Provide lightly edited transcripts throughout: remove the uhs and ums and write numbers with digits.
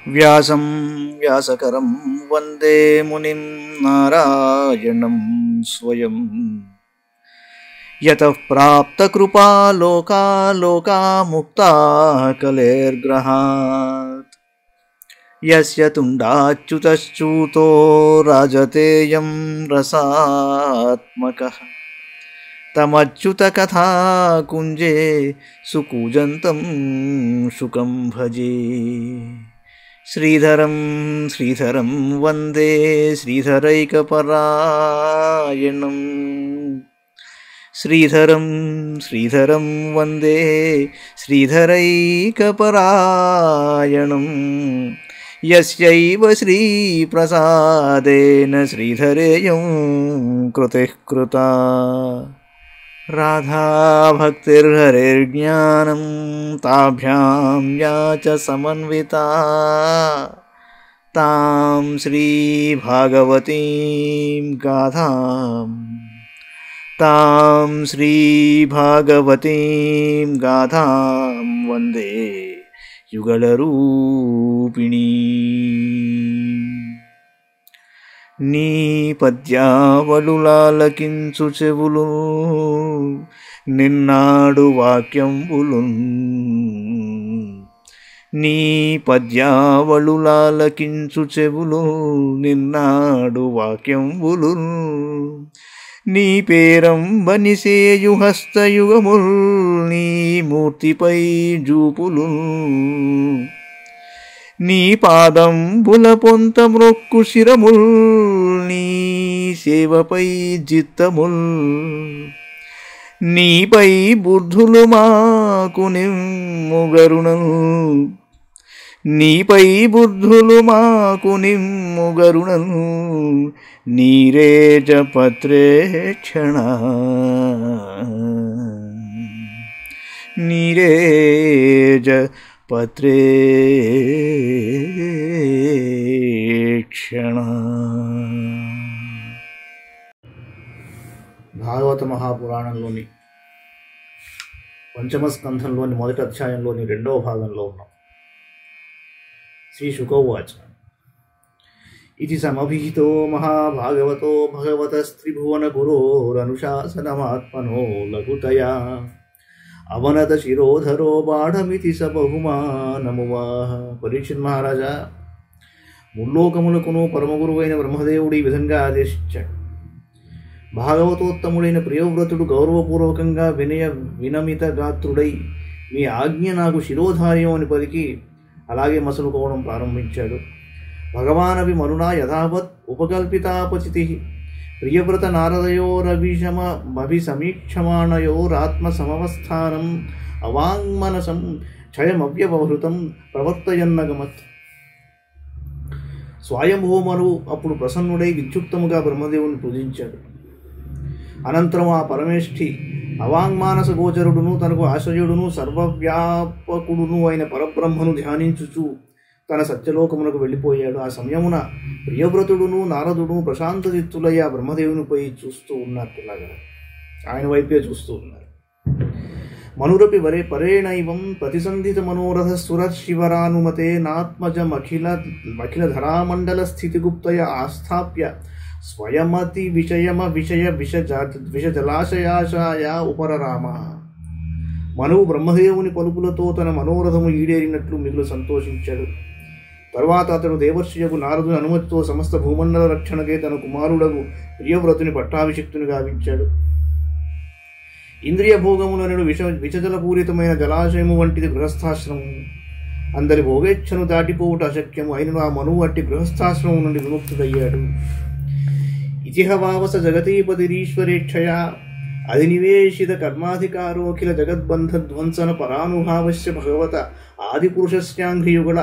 వ్యాసం వ్యాసకరం వందే మునిం నారాయణం స్వయం. యతః ప్రాప్తకృపా లోకా లోకా ముక్తాః కలేర్గ్రహాత్. యస్య తుండాచ్యుతశ్చ్యుతో రాజతేయం రసాత్మకః. తమచ్యుతకథా కుంజే సుకూజంతం శుకం భజే. శ్రీధరం శ్రీధరం వందే శ్రీధరైకపరాయణం. శ్రీధరం శ్రీధరం వందే శ్రీధరైకపరాయణం. యస్యైవ శ్రీప్రసాదేన శ్రీధరేయం కృతిః కృతా. రాధా భక్తిర్హరిర్జ్ఞానం తాభ్యాం యా చ సమన్వితా. తాం శ్రీ భాగవతీం గాథాం తాం శ్రీ భాగవతీం గాథాం వందే యుగళరూపిణీ. నీ పద్యావళులాలకించు చెవులు నిన్నాడు వాక్యంబులు. నీ పద్యావళులాలకించు చెవులు నిన్నాడు వాక్యంబులు. నీ పేరంబనిసేయు హస్తయుగముల్ నీ మూర్తిపై జూపులు. నీ పాదంబుల పొంత మ్రొక్కు శిరముల్ నీ సేవపై జిత్తముల్. నీపై బుద్ధులు మాకు నిమ్ముగరుణం. నీపై బుద్ధులు మాకు నిమ్ముగరుణం. నీరేజ పత్రేక్షణ నీరేజ పత్రేక్షణ. భాగవత మహాపురాణంలోని పంచమ స్కంధంలోని మొదటి అధ్యాయంలోని రెండవ భాగంలో ఉన్నాం. శ్రీ శుకోవాచ. ఇది సమభిహితో మహాభాగవతో భగవతస్త్రిభువన గురోరనుశాసనమాత్మనో లఘుతయా. అవనత శిరోధరో బాఢమితి స బహుమానమువాహ. పరీక్షిత్ మహారాజా, ముల్లోకములకును పరమగురువైన బ్రహ్మదేవుడు ఈ విధంగా ఆదేశించాడు. భాగవతోత్తముడైన ప్రియవ్రతుడు గౌరవపూర్వకంగా వినమిత గాత్రుడై మీ ఆజ్ఞ నాకు శిరోధార్యం అని పలికి అలాగే మసలుకోవడం ప్రారంభించాడు. భగవానవి మరునా యథావత్ ఉపకల్పితాపచితి. ప్రియవ్రత నారదయోరభిసమీక్షమాణయోరాత్మ సమవస్థానం అవాంగ్మనసం క్షయమవ్యవహృతం ప్రవర్తయన్నగమత్. స్వయంభూమను అప్పుడు ప్రసన్నుడై విద్యుక్తముగా బ్రహ్మదేవుని పూజించాడు. అనంతరం ఆ పరమేష్ఠి అవాంగ్మానస గోచరుడును తనకు ఆశ్రయుడును సర్వవ్యాపకుడును అయిన పరబ్రహ్మను ధ్యానించుచు తన సత్యలోకమునకు వెళ్ళిపోయాడు. ఆ సమయమున ప్రియవ్రతుడును నారదుడు ప్రశాంత చిత్తులై ఆ బ్రహ్మదేవునిపై చూస్తూ ఉన్నారు. పిల్లగా ఆయన వైపే చూస్తూ ఉన్నారు. మనురపి వరే పరేణైవం ప్రతిసంధిత మనోరథ సురశివరానుమతే నాత్మజమఖిల ధరామండల స్థితిగుప్తయ ఆస్థాప్య స్వయమతి విషజలాశయాశాయ ఉపరరామ. మనువు బ్రహ్మదేవుని పలుకులతో తన మనోరథము ఈడేరినట్లు మిగులు సంతోషించాడు. తరువాత అతడు దేవర్షియకు నారదుని అనుమతితో సమస్త భూమండల రక్షణకే తన కుమారుడకు ప్రియవ్రతుని పట్టాభిషిక్తుని గావించాడు. ఇంద్రియ భోగములను విషజలపూరితమైన జలాశయము వంటిది గృహస్థాశ్రమము. అందరి భోగేచ్ఛను దాటిపోవుట అశక్యము. అయినను ఆ మనువు అట్టి గృహస్థాశ్రమం నుండి విముక్తుడయ్యాడు. ఇతిహవావస జగతీపతిరీశ్వరేచ్ఛయా అధినివేశిత కర్మాధికారోఖిల జగద్బంధధ్వంసన పరానుభావస్య భగవత ఆదిపురుషస్యాంఘ్రియుగళ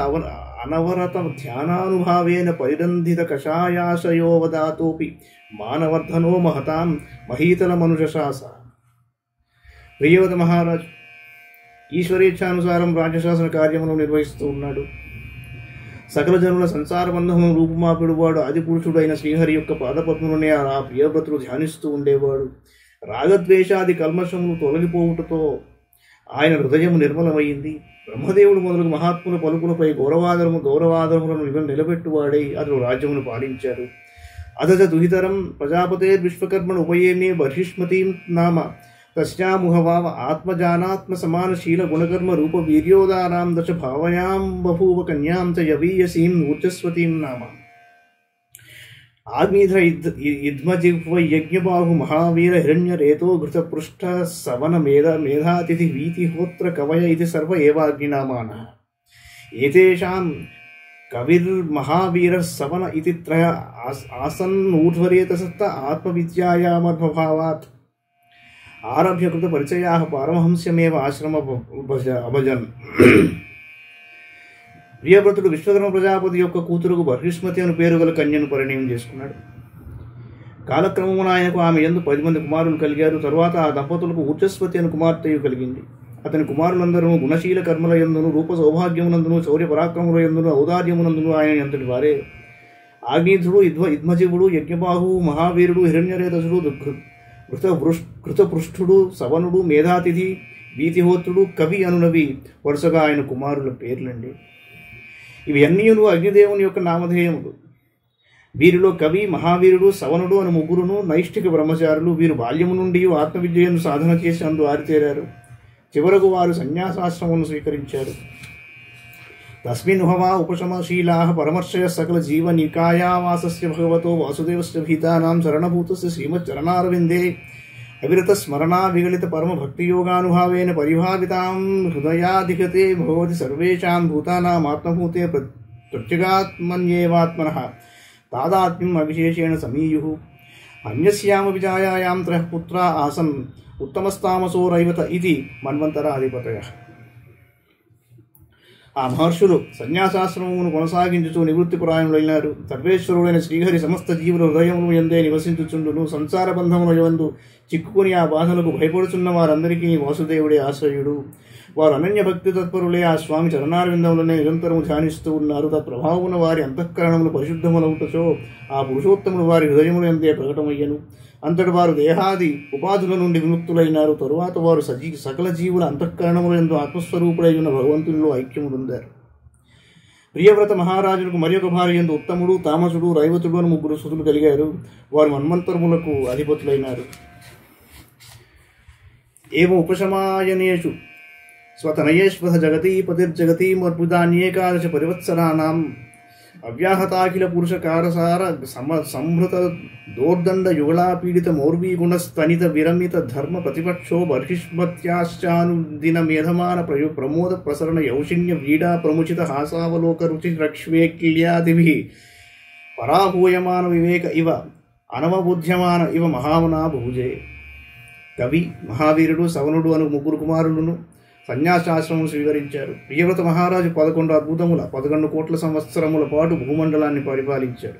అనవరత ధ్యానానుభావేన పరిరంధిత కషాయాశయోవదాతోపి మానవర్ధనో మహతాం మహీతల మనుషశాస. ప్రియవత మహారాజు ఈశ్వరేచ్ఛానుసారం రాజ్యశాసన కార్యమును నిర్వహిస్తూ ఉన్నాడు. సకల జనుల సంసార బంధమును రూపుమాపిడువాడు ఆదిపురుషుడైన శ్రీహరి యొక్క పాదపద్ములనే ఆ ప్రియవ్రతుడు ధ్యానిస్తూ ఉండేవాడు. రాగద్వేషాది కల్మషములు తొలగిపోవుటతో ఆయన హృదయము నిర్మలమైంది. బ్రహ్మదేవుడు మొదలగు మహాత్ముల పలుకులపై గౌరవాదరములను నిలబెట్టువాడై అతడు రాజ్యమును పాలించాడు. అదజ దుహితరం ప్రజాపతే విశ్వకర్మను ఉపయేమే బర్హిష్మతీం నామ తస్యాముహవావ ఆత్మజానాత్మ సమానశీల గుణకర్మ రూప వీర్యోదారాం దశ భావయాం బభూవ కన్యాం చ యవీయసీం ఊర్జస్వతీం నామ. ఆగ్నేధ్ర యుధ్మజిహ్వ యజ్ఞబాహు మహావీర హిరణ్యరేతో ఘృతపృష్ఠ సవన మేధాతిథి వీతిహోత్ర కవయ ఇది సర్వ ఏవాగ్నినామానః. ఏతేషాం కవిర్మహావీర సవన ఇది త్రయ ఆసన్ ఊర్ధ్వరేతసత్త ఆత్మవిద్యాయామర్భావాత్ ఆరభ్య కృత పరిచయాః పారమహంస్యమేవ ఆశ్రమ అభజన్. ప్రియవ్రతుడు విశ్వకర్మ ప్రజాపతి యొక్క కూతురుకు బర్హిష్మతి అని పేరు గల కన్యను పరిణయం చేసుకున్నాడు. కాలక్రమమున ఆయనకు ఆమె యందు 10 మంది కుమారులు కలిగారు. తరువాత ఆ దంపతులకు ఊర్జస్వతి అని కుమార్తెయు కలిగింది. అతని కుమారులందరూ గుణశీల కర్మల యందును, రూప సౌభాగ్యమునందును, శౌర్య పరాక్రముల యందును, ఔదార్యమునందును ఆయన ఎంతటి వారే. ఆగ్నేయుడు, యుధ్మజివుడు, యజ్ఞబాహు, మహావీరుడు, హిరణ్యరేతసుడు, కృతపృష్ఠుడు, సవనుడు, మేధాతిథి, వీతిహోత్రుడు, కవి అనునవి వరుసగా ఆయన కుమారుల పేర్లండి. ఇవి అన్నీయును అగ్నిదేవుని యొక్క నామధేయములు. వీరిలో కవి, మహావీరుడు, సవనుడు అను ముగ్గురును నైష్ఠిక బ్రహ్మచారులు. వీరు బాల్యము నుండి ఆత్మవిద్యను సాధన చేసి అందు ఆరితేరారు. చివరకు వారు సన్యాసాశ్రమమును స్వీకరించారు. తస్మిన్ హవా ఉపశమశీలాః పరమర్శయ సకల జీవ నికాయావాసస్య భగవతో వాసుదేవస్య భీతానాం శరణభూతస్య శ్రీమచ్చరణారవిందే అవిరత స్మరణా విగలిత పరమ భక్తియోగానుభావేన పరిభావితాం హృదయాధిగతే భవతి సర్వేషాం భూతానాం ఆత్మభూతే ప్రత్యేగాత్మన్యేవాత్మనః తాదాత్మ్యం అవిశేషేణ సమీయుః. అన్యస్యామపి ఛాయాయాం త్రయః పుత్రా ఆసన్ ఉత్తమస్తామసో రైవత ఇది మన్వంతరాధిపతయః. ఆ మహర్షులు సన్యాసాశ్రమమును కొనసాగించుచు నివృత్తిపురాయములైనారు. సర్వేశ్వరుడైన శ్రీహరి సమస్త జీవుల హృదయములు ఎందే నివసించుచుండును. సంసార బంధముల యందు చిక్కుకుని ఆ బాధలకు భయపడుచున్న వారందరికీ వాసుదేవుడే ఆశ్రయుడు. వారు అనన్య భక్తి తత్పరులే ఆ స్వామి చరణారవిందములనే నిరంతరము ధ్యానిస్తూ ఉన్నారు. తత్ప్రభావమున వారి అంతఃకరణములు పరిశుద్ధములవుటచో ఆ పురుషోత్తముడు వారి హృదయములు ఎందే ప్రకటమయ్యను. అంతటి వారు దేహాది ఉపాధుల నుండి విముక్తులైనారు. తరువాత వారు సకల జీవుల అంతఃకరణములందు ఆత్మస్వరూపుడై ఉన్న భగవంతునిలో ఐక్యములుందారు. ప్రియవ్రత మహారాజులకు మరి ఒక భార్య యందు ఉత్తముడు, తామసుడు, రైవతుడు అని 3 సుతులు కలిగారు. వారు మన్వంతరములకు అధిపతులైనారు. ఏవం ఉపశమాయనేషు స్వతనయేశ్వర జగతీపతిర్జగతీమర్బుదాన్యేకాదశ పరివత్సరాణాం అవ్యాహతాఖిల పురుషకారసార సంహృత దోర్దండ యుగళాపీడిత మౌర్వీగుణస్తనిత విరమిత ధర్మ ప్రతిపక్షో బర్హిష్మత్యాశ్చానుదిన మేధమాన ప్రమోద ప్రసరణ యౌషిణ్య వీడా ప్రముచిత హాసావలోక రుచి రక్ష్వేక్ల్యాదిభి పరాహూయమాన వివేక ఇవ అనవబుద్ధ్యమాన ఇవ మహామనా భూజే. కవి, మహావీరుడు, సవనుడు అను 3 కుమారులను సన్యాసాశ్రమం స్వీకరించారు. ప్రియవ్రత మహారాజు 11 అద్భుతముల 11 కోట్ల సంవత్సరముల పాటు భూమండలాన్ని పరిపాలించాడు.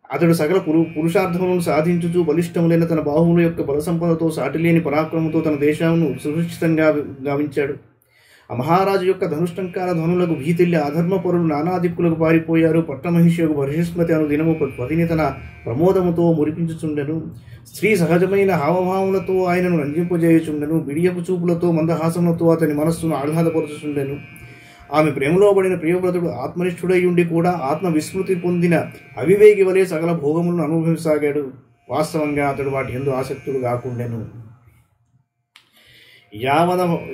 అతడు సకల పురుషార్థములను సాధించుచు బలిష్టములైన తన బాహువుల యొక్క బలసంపదతో సాటిలేని పరాక్రమంతో తన దేశాలను సురక్షితంగా గావించాడు. ఆ మహారాజు యొక్క ధనుష్టంకార ధనులకు భీతిల్లి అధర్మపరులు నానాదిక్కులకు పారిపోయారు. పట్టమహిషి యొక్క బర్హిష్మతి అను దినము పతిని తన ప్రమోదముతో మురిపించుచుండెను. స్త్రీ సహజమైన హావభావములతో ఆయనను రంజింపజేయుచుండెను. బిడియపు చూపులతో మందహాసములతో అతని మనస్సును ఆహ్లాదపరచుచుండెను. ఆమె ప్రేమలో పడిన ప్రియవ్రతుడు ఆత్మనిష్ఠుడై ఉండి కూడా ఆత్మ విస్మృతి పొందిన అవివేకి వలె సకల భోగములను అనుభవించసాగాడు. వాస్తవంగా అతడు వాటి యందు ఆసక్తుడు కాకుండెను.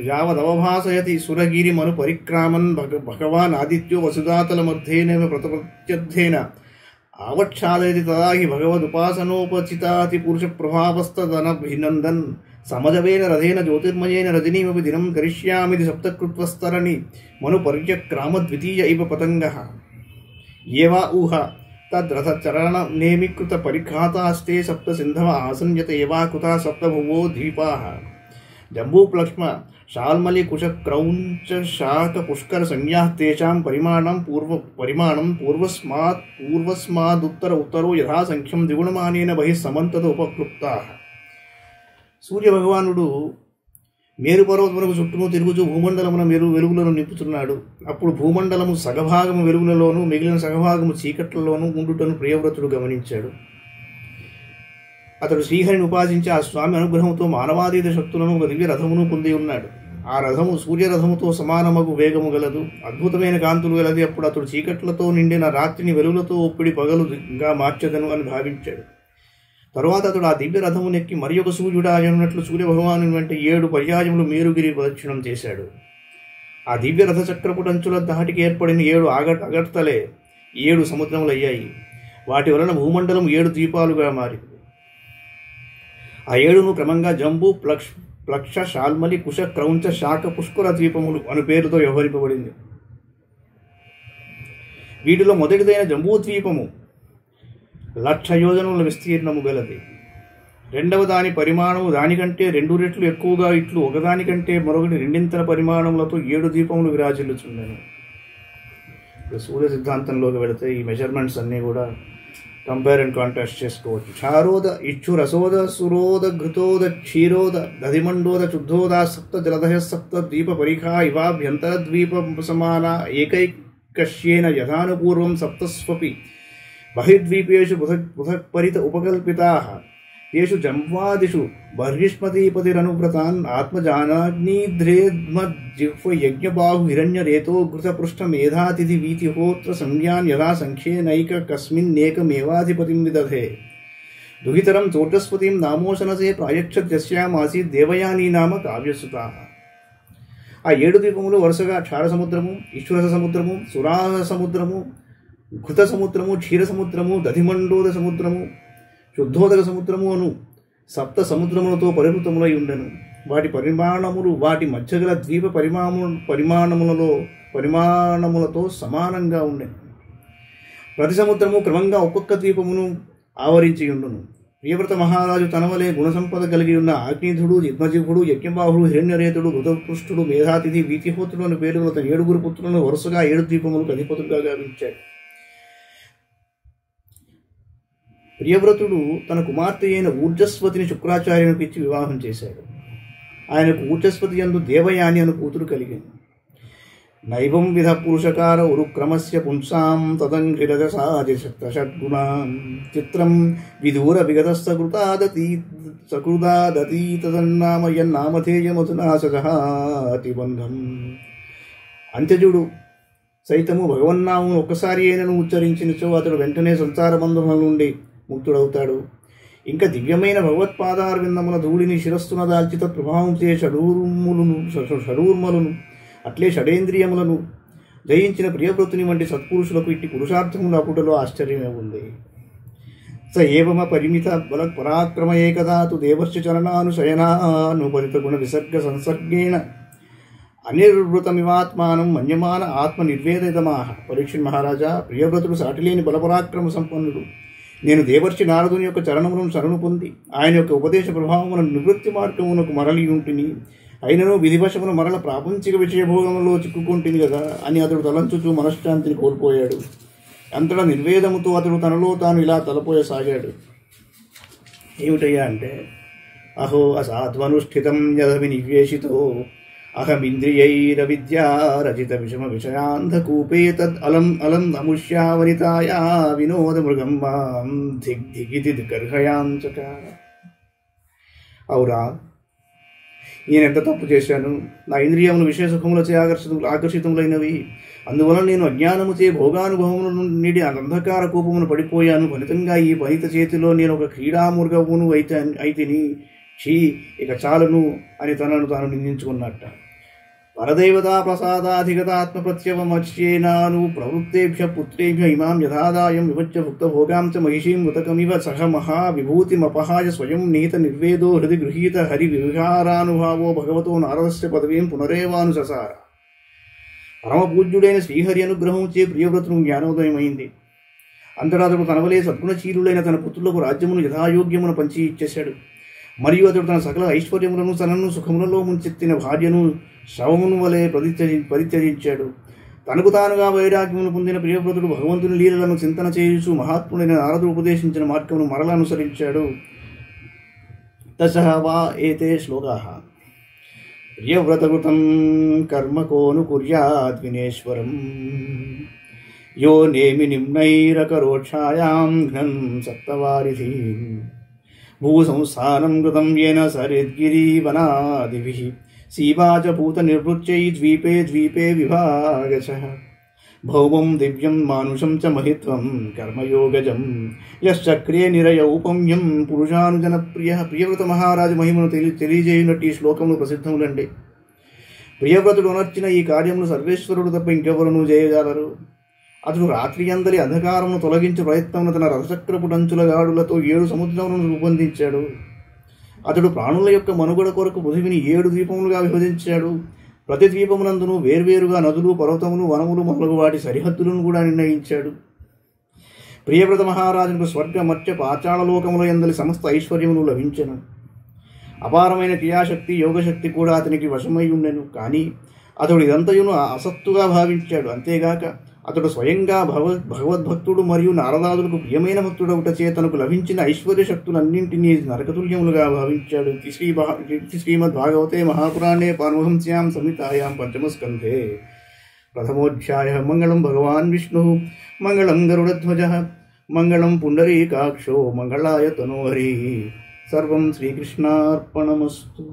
యావదవభాసయతి సురగిరి మను పరిక్రామన్ భగవాన్ ఆదిత్యో వసుధాతలమర్థేన ప్రత్యర్థేన ఆవక్షాదయతి తదాహి భగవదుపాసనోపచితాతి పురుష ప్రభావస్తదనభినందన్ సమజవేన రథేన జ్యోతిర్మయేన రజనీమపి దినం కరిష్యామిది సప్తకృత్వస్తరణి మను పరిచక్రామ ద్వితీయ ఇవ పతంగః. ఏవా ఊహ తద్రథచరణ నేమికృత పరిఘాతాస్తే సప్త సింధవ ఆసన్యత ఏవా కృతా సప్తభువో ద్వీపాః. జంబూప్లక్ష్మ శాల్మలి కుశ క్రౌంచ శాక పుష్కర సంజ్ఞా తేషాం పరిమాణం పూర్వస్మాదుత్తర ఉత్తరో యథాసంఖ్యం ద్విగుణమానేన బహిః సమంతత ఉపక్లుప్తాః. సూర్యభగవానుడు మేరు పర్వతమునకు చుట్టూ తిరుగుచూ భూమండలమున వెలుగులను నింపుతున్నాడు. అప్పుడు భూమండలము సగభాగము వెలుగులలోనూ మిగిలిన సగభాగము చీకట్లలోనూ ఉండుటను ప్రియవ్రతుడు గమనించాడు. అతడు శ్రీహరిని ఉపాసించి ఆ స్వామి అనుగ్రహంతో మానవాతీత శక్తులను ఒక దివ్య రథమును పొంది ఉన్నాడు. ఆ రథము సూర్యరథముతో సమానమగు వేగము గలదు, అద్భుతమైన కాంతులు గలది. అప్పుడు అతడు చీకట్లతో నిండిన రాత్రిని వెలుగులతో ఒప్పిడి పగలుగా మార్చెదను అని భావించాడు. తరువాత అతడు ఆ దివ్య రథమునెక్కి మరి ఒక సూర్యుడాయనున్నట్లు సూర్యభగవాను వెంట 7 పర్యాయములు మేరుగిరి ప్రదక్షిణం చేశాడు. ఆ దివ్య రథ చక్రపుటంచుల దాటికి ఏర్పడిన 7 అగర్తలే 7 సముద్రములు అయ్యాయి. వాటి వలన భూమండలం 7 ద్వీపాలుగా మారింది. ఆ 7ను క్రమంగా జంబు, ప్లక్ష, శాల్మలి, కుశ, క్రౌంచ, శాఖ, పుష్కర ద్వీపములు అను పేరుతో వ్యవహరింపబడింది. వీటిలో మొదటిదైన జంబూద్వీపము 1,00,000 యోజనముల విస్తీర్ణము గలది. రెండవ దాని పరిమాణము దానికంటే 2 రెట్లు ఎక్కువగా, ఇట్లు ఒకదానికంటే మరొకటి 2 పరిమాణములతో 7 ద్వీపములు విరాజిల్లుచుండెను. సూర్య సిద్ధాంతంలోకి వెళితే ఈ మెజర్మెంట్స్ అన్నీ కూడా కంపేర్ అండ్ కాంట్రాస్ట్ చేసుకోవచ్చు. క్షారోద, ఇచ్చు, రసోద, సురోద, ఘృతోద, క్షీరోద, దధిమండోద, శుద్ధోద, సప్త జలధయ, సప్త ద్వీప పరిఖా ఇవాభ్యంతర ద్వీప సమాన ఏకైకశ్యేన యథానుపూర్వం సప్తస్వపి బహిర్ద్వీపేషు పృథక్ పరిత ఉపకల్పితాః తేషు జంవాదిషు బర్హిష్మతీపతిరనువ్రతాన్ ఆత్మజానాగ్నిధ్రేద్మజ్జిహ్వ యజ్ఞబాహు హిరణ్యరేతో ఘృతపృష్ఠ మేధాతిథి వీతిహోత్ర సంజ్ఞాన్ యథా సంఖ్యేనైక కస్మిన్నేకమేవాధిపతిం విదధే దుహితరం చోటస్పతిం నామోశనసే ప్రాయక్షత్యస్యామాసీత్ దేవయానీ నామ కావ్యసుతాః. ఆ 7 ద్వీపములు వరుసగా క్షార సముద్రము, ఈశ్వరస సముద్రము, సురాస సముద్రము, ఘృత సముద్రము, క్షీర సముద్రము, దధిమండోద సముద్రము, శుద్ధోదక సముద్రము అను సప్త సముద్రములతో పరివృతములై ఉండెను. వాటి పరిమాణములు వాటి మధ్య గల ద్వీప పరిమాణములతో సమానంగా ఉండెను. ప్రతి సముద్రము క్రమంగా ఒక్కొక్క ద్వీపమును ఆవరించి ఉండును. ప్రియవ్రత మహారాజు తనవలే గుణసంపద కలిగి ఉన్న అగ్నిధుడు, జిహ్మజిహుడు, యజ్ఞబాహుడు, హిరణ్యరేతుడు, ఋతపృష్ఠుడు, మేధాతిథి, వీతిహోత్రుడు అని పేరు గల 7 పుత్రులను వరుసగా 7 ద్వీపములకు అధిపతులుగా గావించాడు. ప్రియవ్రతుడు తన కుమార్తె అయిన ఊర్జస్వతిని శుక్రాచార్యునికి ఇచ్చి వివాహం చేశాడు. ఆయనకు ఊర్జస్వతి యందు దేవయాని అను కూతురు కలిగింది. నైవం విధ పురుషకార ఉరుక్రమస్య పుంసాం తదంఘ్రిరజసాదిషట్గుణాం చిత్రం విదూర విగతస్తకృతాదతీ తదన్నామ యన్నామధేయమధునా సజహాతి బంధం. అంత్యజుడు సైతము భగవన్నామను ఒక్కసారి అయినను ఉచ్చరించినచో అతడు వెంటనే సంసార బంధముల నుండి ముక్తుడవుతాడు. ఇంకా దివ్యమైన భగవత్పాదారవిందముల ధూళిని శిరస్సున దాల్చిత ప్రభావం చే షడూర్మలను అట్లే షడేంద్రియములను జయించిన ప్రియవ్రతుని వంటి సత్పురుషులకు ఇట్టి పురుషార్థముల అపుటలో ఆశ్చర్యమే ఉంది. స ఏవమ పరిమిత బల పరాక్రమ ఏకదా తు దేవర్షి చరణానుశయనానుపరిత గుణ విసర్గ సంసర్గేణ అనిర్వృతమివాత్మానం మన్యమాన ఆత్మ నిర్వేదితమాహ. పరీక్షిత్ మహారాజా, ప్రియవ్రతుడు సాటిలేని బలపరాక్రమ సంపన్నుడు. నేను దేవర్షి నారదుని యొక్క చరణములను శరణు పొంది ఆయన యొక్క ఉపదేశ ప్రభావమున నివృత్తి మార్గమునకు మరలి ఉంటిని. అయినను విధివశమును మరల ప్రాపంచిక విషయభోగంలో చిక్కుకుంటుంది కదా అని అతడు తలంచుచూ మనశ్శాంతిని కోల్పోయాడు. అంతటా నిర్వేదముతో అతడు తనలో తాను ఇలా తలపోయసాగాడు. ఏమిటయ్యా అంటే, అహో అసాధ్వనుష్ఠితం యదవి నివేశితో అహమింద్రియైరవిద్యా రచిత విషమ విషయాంధకూపే తద్ అలం అలం అముష్యావనితాయా వినోద మృగం మాం దిగ్దిగితి గర్హయాంచట. అవురా, నేను ఎంత తప్పు చేశాను. నా ఇంద్రియములు విషయ సుఖములచే ఆకర్షితములైనవి. అందువలన నేను అజ్ఞానముచే భోగానుభవముల నుండి అంధకార కూపమును పడిపోయాను. ఫలితంగా ఈ పనిత చేతిలో నేను ఒక క్రీడామృగమును అయితిని. ఛీ, ఇక చాలును అని తనను తాను నిందించుకున్నట్ట. పరదేవతా ప్రసాదాధిగతాత్మ ప్రత్యవమచ్యేనాను ప్రవృత్తేభ్య పుత్రేభ్య ఇమాం యథాదాయం విభజ్య భుక్త భోగాంచ మహిషీం మృతకమివ సహ మహా విభూతిమపహాయ స్వయం నిహిత నిర్వేదో హృది గృహీత హరి విహారానుభావో భగవతో నారదస్య పదవీం పునరేవానుససార. పరమపూజ్యుడైన శ్రీహరి అనుగ్రహం చే ప్రియవ్రతును జ్ఞానోదయమైంది. అంతటా అతడు తనవలే సద్గుణశీలుడైన తన పుత్రులకు రాజ్యమును యథాయోగ్యమును పంచి ఇచ్చేశాడు. మరియు అతడు తన సకల ఐశ్వర్యములను తనను సుఖములలో ముంచెత్తిన భార్యను శవమును వలె పరిత్యజించాడు. తనకు తానుగా వైరాగ్యమును పొందిన ప్రియవ్రతుడు భగవంతుని లీలలను చింతన చేయుచు మహాత్ముడైన నారదుడు ఉపదేశించిన మార్గమును మరలా అనుసరించాడు. దశః వా ఏతే శ్లోకాః. ప్రియవ్రతకృతం కర్మ కోను కుర్యాద్ వినేశ్వరం యో నేమి నిమ్నైరకరోక్షాయాం ఘ్నం సప్తవారిధీం భూసంస్థానం కృతం యేన సరిద్గిరీవనాదిభిః सीवा च भूतनिर्वृत्यै द्वीपे द्वीपे विभागशः भौमं दिव्यं मानुषं च महित्वं कर्मयोगजं यश्चक्रे निरयौपम्यं పురుషానుజనప్రియ. ప్రియవ్రత మహారాజు మహిమను తెలియజేయునట్టు ఈ శ్లోకములు ప్రసిద్ధములండి. ప్రియవ్రతుడు ఉనర్చిన ఈ కార్యములు సర్వేశ్వరుడు తప్ప ఇంకెవరునూ చేయజాలరు. అతడు రాత్రి అందరి అంధకారమును తొలగించే ప్రయత్నమును తన రథచక్రపు డంచుల గాడులతో 7 సముద్రములను రూపొందించాడు. అతడు ప్రాణుల యొక్క మనుగడ కొరకు పృథివిని 7 ద్వీపములుగా విభజించాడు. ప్రతి ద్వీపమునందును వేర్వేరుగా నదులు, పర్వతములు, వనములు మొదలగు వాటి సరిహద్దులను కూడా నిర్ణయించాడు. ప్రియవ్రత మహారాజుకు స్వర్గ, మత్స్య, పాతాళలోకముల యందలి సమస్త ఐశ్వర్యములు లభించెను. అపారమైన క్రియాశక్తి, యోగశక్తి కూడా అతనికి వశమై ఉండెను. కానీ అతడు ఇదంతయును అసత్తుగా భావించాడు. అంతేగాక అతడు స్వయంగా భగవద్భక్తుడు మరియు నారదాదులకు ప్రియమైన భక్తుడవుట చే తనకు లభించిన ఐశ్వర్య శక్తులన్నింటినీ నరకతుల్యములుగా భావించాడు. శ్రీమద్భాగవతే మహాపురాణే పారమహంస్యాం సంహితాయాం పంచమస్కంధే ప్రథమోధ్యాయ. మంగళం భగవాన్ విష్ణు, మంగళం గరుడధ్వజ, మంగళం పుండరీకాక్షో, మంగళాయ తనోహరి. సర్వం శ్రీకృష్ణార్పణమస్తు.